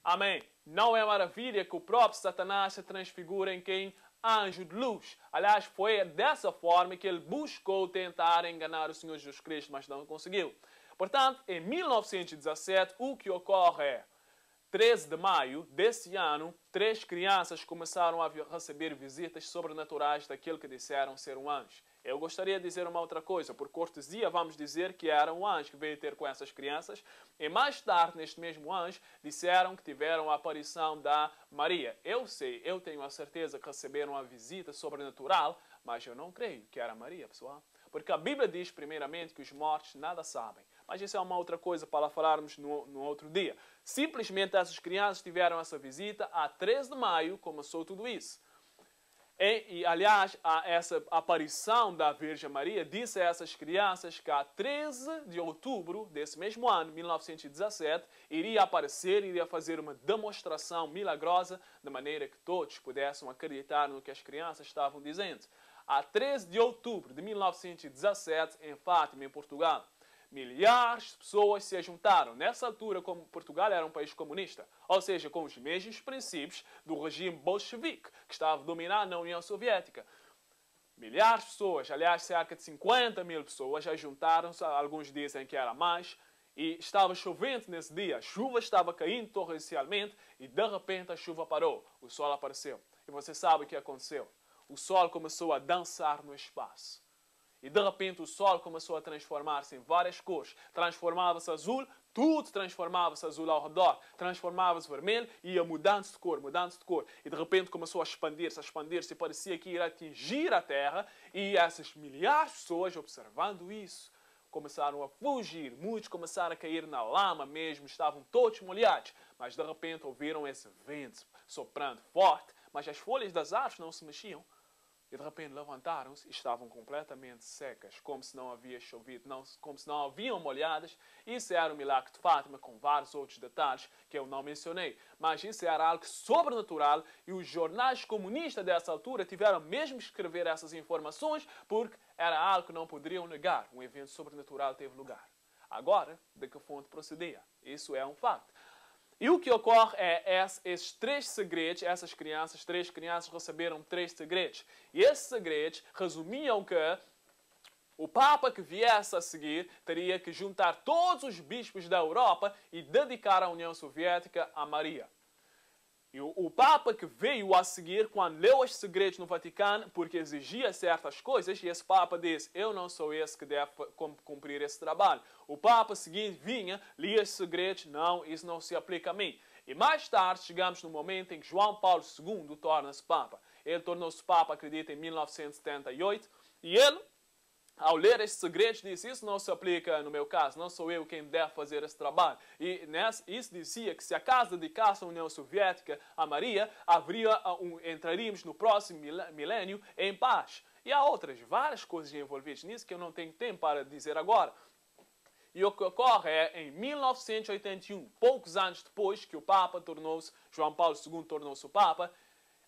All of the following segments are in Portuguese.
Amém. Não é maravilha que o próprio Satanás se transfigura em quem? Anjo de luz. Aliás, foi dessa forma que ele buscou tentar enganar o Senhor Jesus Cristo, mas não conseguiu. Portanto, em 1917, o que ocorre é 13 de maio desse ano, 3 crianças começaram a receber visitas sobrenaturais daquele que disseram ser um anjo. Eu gostaria de dizer uma outra coisa. Por cortesia, vamos dizer que era um anjo que veio ter com essas crianças. E mais tarde, neste mesmo anjo, disseram que tiveram a aparição da Maria. Eu sei, eu tenho a certeza que receberam a visita sobrenatural, mas eu não creio que era Maria, pessoal. Porque a Bíblia diz, primeiramente, que os mortos nada sabem. Mas isso é uma outra coisa para falarmos no outro dia. Simplesmente essas crianças tiveram essa visita. A 13 de maio começou tudo isso. E, aliás, essa aparição da Virgem Maria disse a essas crianças que a 13 de outubro desse mesmo ano, 1917, iria aparecer, iria fazer uma demonstração milagrosa, de maneira que todos pudessem acreditar no que as crianças estavam dizendo. A 13 de outubro de 1917, em Fátima, em Portugal, milhares de pessoas se juntaram. Nessa altura, como Portugal era um país comunista, ou seja, com os mesmos princípios do regime bolchevique, que estava dominado na União Soviética. Milhares de pessoas, aliás, cerca de 50 mil pessoas, já juntaram-se, alguns dizem que era mais, e estava chovendo nesse dia. A chuva estava caindo torrencialmente e, de repente, a chuva parou. O sol apareceu. E você sabe o que aconteceu? O sol começou a dançar no espaço. E de repente o sol começou a transformar-se em várias cores. Transformava-se azul, tudo transformava-se azul ao redor. Transformava-se vermelho e ia mudando-se de cor, mudando-se de cor. E de repente começou a expandir-se e parecia que ia atingir a Terra. E essas milhares de pessoas, observando isso, começaram a fugir. Muitos começaram a cair na lama mesmo, estavam todos molhados. Mas de repente ouviram esse vento soprando forte, mas as folhas das árvores não se mexiam. E de repente levantaram-se e estavam completamente secas, como se não havia chovido, como se não haviam molhadas. Isso era o milagre de Fátima, com vários outros detalhes que eu não mencionei. Mas isso era algo sobrenatural e os jornais comunistas dessa altura tiveram mesmo que escrever essas informações porque era algo que não poderiam negar. Um evento sobrenatural teve lugar. Agora, de que fonte procedia? Isso é um facto. E o que ocorre é esses 3 segredos, essas crianças, 3 crianças receberam 3 segredos. E esses segredos resumiam que o Papa que viesse a seguir teria que juntar todos os bispos da Europa e dedicar a União Soviética a Maria. E o Papa que veio a seguir, quando leu os segredos no Vaticano, porque exigia certas coisas, e esse Papa disse, eu não sou esse que deve cumprir esse trabalho. O Papa seguinte vinha, lia os segredos, não, isso não se aplica a mim. E mais tarde chegamos no momento em que João Paulo II torna-se Papa. Ele tornou-se Papa, acredito, em 1978, e ele, ao ler estes segredos, disse, isso não se aplica no meu caso, não sou eu quem deve fazer esse trabalho. E isso dizia que se acaso dedicasse a União Soviética a Maria, entraríamos no próximo milénio em paz. E há outras, várias coisas envolvidas nisso que eu não tenho tempo para dizer agora. E o que ocorre é, em 1981, poucos anos depois que o Papa João Paulo II tornou-se o Papa,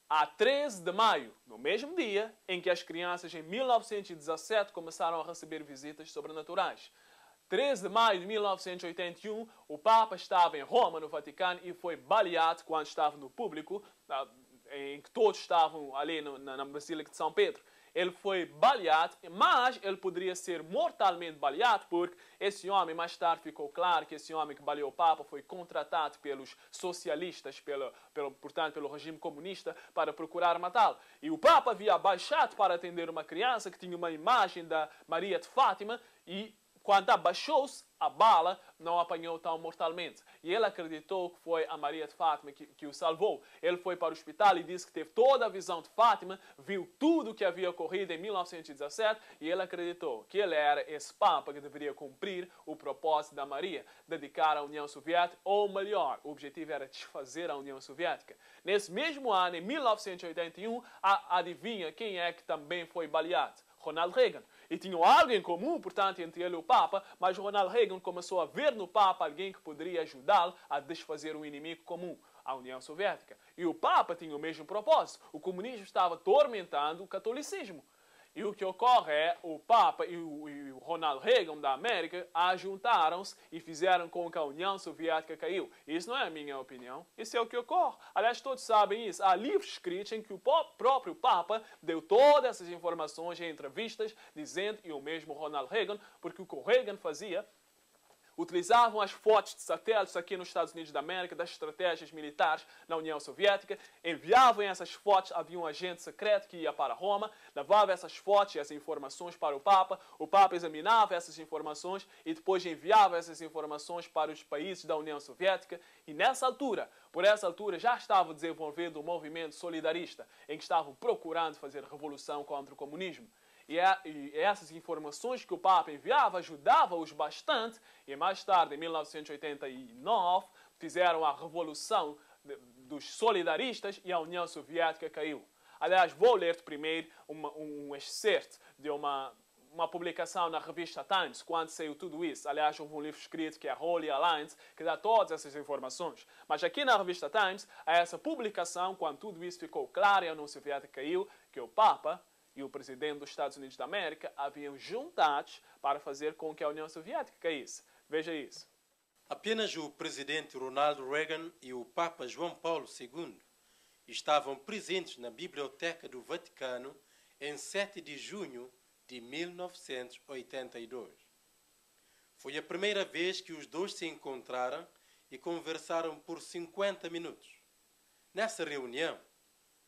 a 13 de maio, no mesmo dia em que as crianças em 1917 começaram a receber visitas sobrenaturais. 13 de maio de 1981, o Papa estava em Roma, no Vaticano, e foi baleado quando estava no público, em que todos estavam ali na Basílica de São Pedro. Ele foi baleado, mas ele poderia ser mortalmente baleado, porque esse homem, mais tarde ficou claro que esse homem que baleou o Papa foi contratado pelos socialistas, portanto, pelo regime comunista, para procurar matá-lo. E o Papa havia abaixado para atender uma criança que tinha uma imagem da Maria de Fátima e, quando abaixou-se, a bala não apanhou tão mortalmente. E ele acreditou que foi a Maria de Fátima que o salvou. Ele foi para o hospital e disse que teve toda a visão de Fátima, viu tudo o que havia ocorrido em 1917 e ele acreditou que ele era esse Papa que deveria cumprir o propósito da Maria, dedicar à União Soviética, ou melhor, o objetivo era desfazer a União Soviética. Nesse mesmo ano, em 1981, adivinha quem é que também foi baleado? Ronald Reagan. E tinham algo em comum, portanto, entre ele e o Papa, mas Ronald Reagan começou a ver no Papa alguém que poderia ajudá-lo a desfazer um inimigo comum, a União Soviética. E o Papa tinha o mesmo propósito. O comunismo estava atormentando o catolicismo. E o que ocorre é o Papa e o Ronald Reagan da América juntaram-se e fizeram com que a União Soviética caiu. Isso não é a minha opinião. Isso é o que ocorre. Aliás, todos sabem isso. Há livros escritos em que o próprio Papa deu todas essas informações em entrevistas, dizendo, e o mesmo Ronald Reagan, porque o que o Reagan fazia, utilizavam as fotos de satélites aqui nos Estados Unidos da América, das estratégias militares na União Soviética, enviavam essas fotos, havia um agente secreto que ia para Roma, levava essas fotos e essas informações para o Papa examinava essas informações e depois enviava essas informações para os países da União Soviética e por essa altura já estava desenvolvendo um movimento solidarista em que estavam procurando fazer revolução contra o comunismo. E essas informações que o Papa enviava ajudavam-os bastante. E mais tarde, em 1989, fizeram a revolução dos solidaristas e a União Soviética caiu. Aliás, vou ler primeiro um excerto de uma publicação na revista Times, quando saiu tudo isso. Aliás, houve um livro escrito que é Holy Alliance, que dá todas essas informações. Mas aqui na revista Times, há essa publicação, quando tudo isso ficou claro e a União Soviética caiu, que o Papa e o presidente dos Estados Unidos da América haviam juntados para fazer com que a União Soviética caísse. Veja isso. Apenas o presidente Ronald Reagan e o Papa João Paulo II estavam presentes na Biblioteca do Vaticano em 7 de junho de 1982. Foi a primeira vez que os dois se encontraram e conversaram por 50 minutos. Nessa reunião,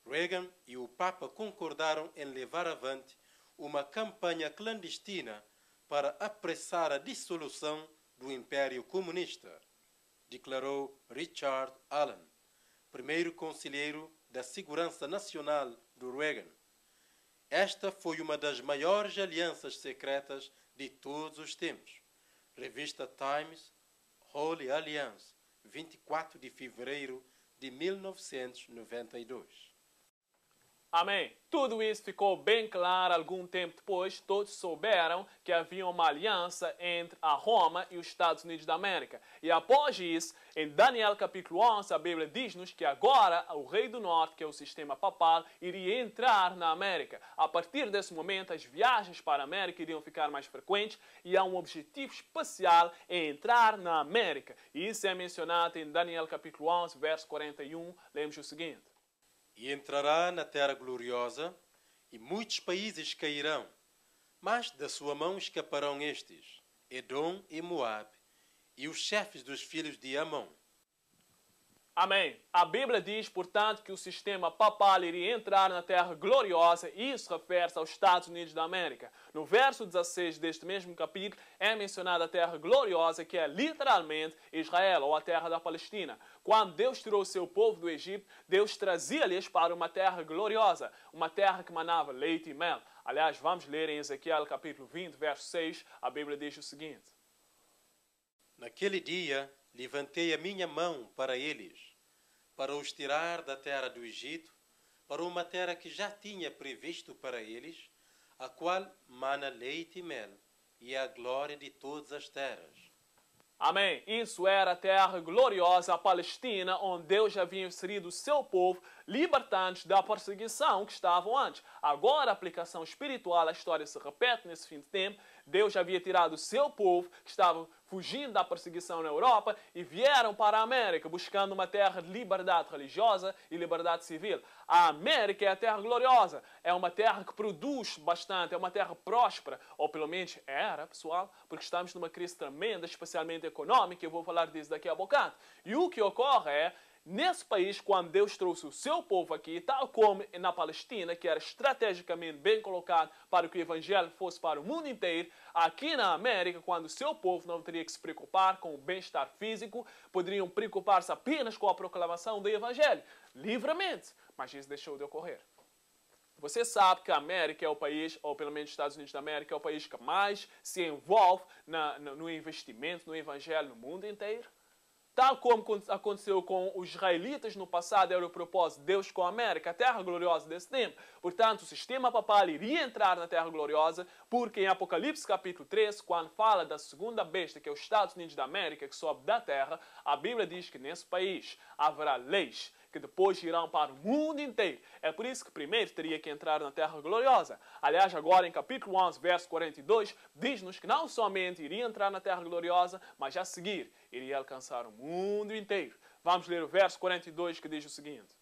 Reagan e o Papa concordaram em levar avante uma campanha clandestina para apressar a dissolução do Império Comunista, declarou Richard Allen, primeiro conselheiro da Segurança Nacional do Reagan. Esta foi uma das maiores alianças secretas de todos os tempos. Revista Times, Holy Alliance, 24 de fevereiro de 1992. Amém. Tudo isso ficou bem claro algum tempo depois. Todos souberam que havia uma aliança entre a Roma e os Estados Unidos da América. E após isso, em Daniel capítulo 11, a Bíblia diz-nos que agora o rei do norte, que é o sistema papal, iria entrar na América. A partir desse momento, as viagens para a América iriam ficar mais frequentes e há um objetivo especial em entrar na América. E isso é mencionado em Daniel capítulo 11, verso 41. Lemos o seguinte. E entrará na terra gloriosa, e muitos países cairão, mas da sua mão escaparão estes, Edom e Moabe, e os chefes dos filhos de Amon. Amém. A Bíblia diz, portanto, que o sistema papal iria entrar na Terra Gloriosa e isso refere-se aos Estados Unidos da América. No verso 16 deste mesmo capítulo é mencionada a Terra Gloriosa, que é literalmente Israel, ou a Terra da Palestina. Quando Deus tirou o seu povo do Egito, Deus trazia-lhes para uma terra gloriosa, uma terra que manava leite e mel. Aliás, vamos ler em Ezequiel capítulo 20, verso 6, a Bíblia diz o seguinte. Naquele dia levantei a minha mão para eles, para os tirar da terra do Egito, para uma terra que já tinha previsto para eles, a qual mana leite e mel, e é a glória de todas as terras. Amém. Isso era a terra gloriosa, a Palestina, onde Deus havia inserido o seu povo, libertando-os da perseguição que estavam antes. Agora, a aplicação espiritual, a história se repete nesse fim de tempo. Deus havia tirado o seu povo, que estava fugindo da perseguição na Europa, e vieram para a América, buscando uma terra de liberdade religiosa e liberdade civil. A América é a terra gloriosa, é uma terra que produz bastante, é uma terra próspera, ou pelo menos era, pessoal, porque estamos numa crise tremenda, especialmente econômica, eu vou falar disso daqui a bocado. E o que ocorre é, nesse país, quando Deus trouxe o seu povo aqui, tal como na Palestina, que era estrategicamente bem colocado para que o Evangelho fosse para o mundo inteiro, aqui na América, quando o seu povo não teria que se preocupar com o bem-estar físico, poderiam preocupar-se apenas com a proclamação do Evangelho, livremente. Mas isso deixou de ocorrer. Você sabe que a América é o país, ou pelo menos os Estados Unidos da América, é o país que mais se envolve no investimento, no Evangelho no mundo inteiro. Tal como aconteceu com os israelitas no passado, era o propósito de Deus com a América, a terra gloriosa desse tempo. Portanto, o sistema papal iria entrar na terra gloriosa, porque em Apocalipse capítulo 13, quando fala da segunda besta, que é os Estados Unidos da América, que sobe da terra, a Bíblia diz que nesse país haverá leis que depois irão para o mundo inteiro. É por isso que primeiro teria que entrar na Terra Gloriosa. Aliás, agora em capítulo 11, verso 42, diz-nos que não somente iria entrar na Terra Gloriosa, mas a seguir iria alcançar o mundo inteiro. Vamos ler o verso 42 que diz o seguinte: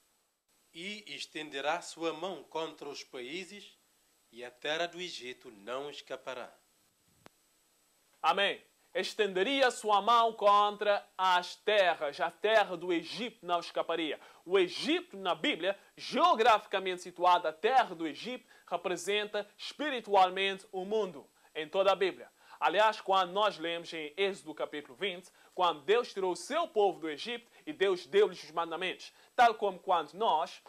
E estenderá sua mão contra os países, e a terra do Egito não escapará. Amém. Estenderia sua mão contra as terras. A terra do Egito não escaparia. O Egito, na Bíblia, geograficamente situado, a terra do Egito, representa espiritualmente o mundo, em toda a Bíblia. Aliás, quando nós lemos em Êxodo capítulo 20, quando Deus tirou o seu povo do Egito e Deus deu-lhes os mandamentos, tal como quando nós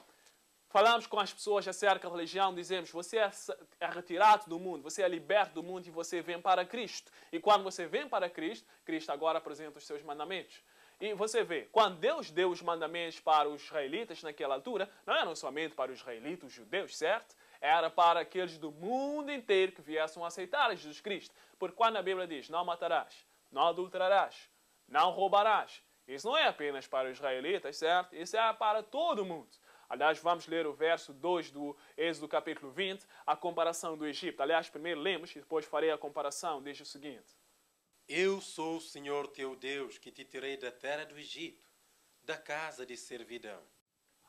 falamos com as pessoas acerca da religião, dizemos, você é retirado do mundo, você é liberto do mundo e você vem para Cristo. E quando você vem para Cristo, Cristo agora apresenta os seus mandamentos. E você vê, quando Deus deu os mandamentos para os israelitas naquela altura, não eram somente para os israelitas, os judeus, certo? Era para aqueles do mundo inteiro que viessem a aceitar Jesus Cristo. Porque quando a Bíblia diz, não matarás, não adulterarás, não roubarás, isso não é apenas para os israelitas, certo? Isso é para todo mundo. Aliás, vamos ler o verso 2 do Êxodo capítulo 20, a comparação do Egito. Aliás, primeiro lemos e depois farei a comparação. Diz o seguinte: Eu sou o Senhor teu Deus, que te tirei da terra do Egito, da casa de servidão.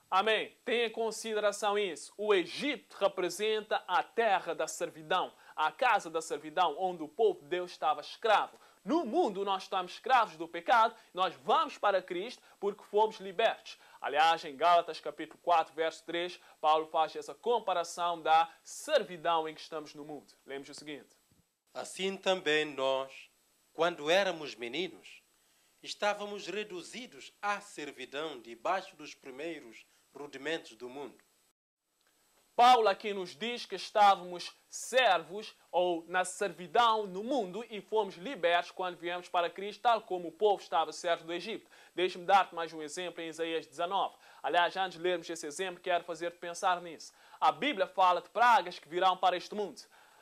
Amém. Tenha em consideração isso. O Egito representa a terra da servidão, a casa da servidão, onde o povo de Deus estava escravo. No mundo nós estamos escravos do pecado, nós vamos para Cristo porque fomos libertos. Aliás, em Gálatas capítulo 4, verso 3, Paulo faz essa comparação da servidão em que estamos no mundo. Lemos o seguinte: Assim também nós, quando éramos meninos, estávamos reduzidos à servidão debaixo dos primeiros rudimentos do mundo. Paulo aqui nos diz que estávamos servos ou na servidão no mundo e fomos libertos quando viemos para Cristo, tal como o povo estava servo do Egito. Deixe-me dar-te mais um exemplo em Isaías 19. Aliás, antes de lermos esse exemplo, quero fazer-te pensar nisso. A Bíblia fala de pragas que virão para este mundo.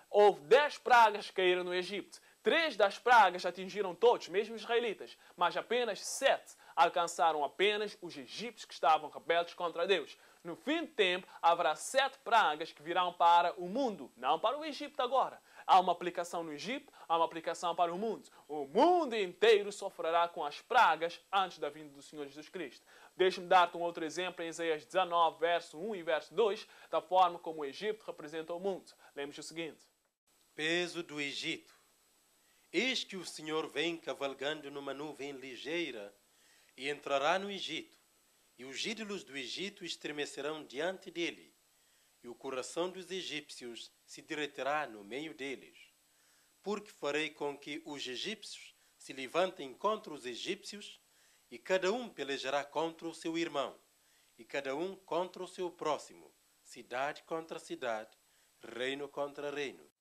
Houve 10 pragas que caíram no Egito. 3 das pragas atingiram todos, mesmo os israelitas, mas apenas 7 alcançaram apenas os egípcios que estavam rebeldes contra Deus. No fim do tempo, haverá 7 pragas que virão para o mundo, não para o Egito agora. Há uma aplicação no Egito, há uma aplicação para o mundo. O mundo inteiro sofrerá com as pragas antes da vinda do Senhor Jesus Cristo. Deixe-me dar-te um outro exemplo em Isaías 19, verso 1 e verso 2, da forma como o Egito representa o mundo. Lembre-se o seguinte: Peso do Egito. Eis que o Senhor vem cavalgando numa nuvem ligeira e entrará no Egito, e os ídolos do Egito estremecerão diante dele, e o coração dos egípcios se derreterá no meio deles. Porque farei com que os egípcios se levantem contra os egípcios, e cada um pelejará contra o seu irmão, e cada um contra o seu próximo, cidade contra cidade, reino contra reino.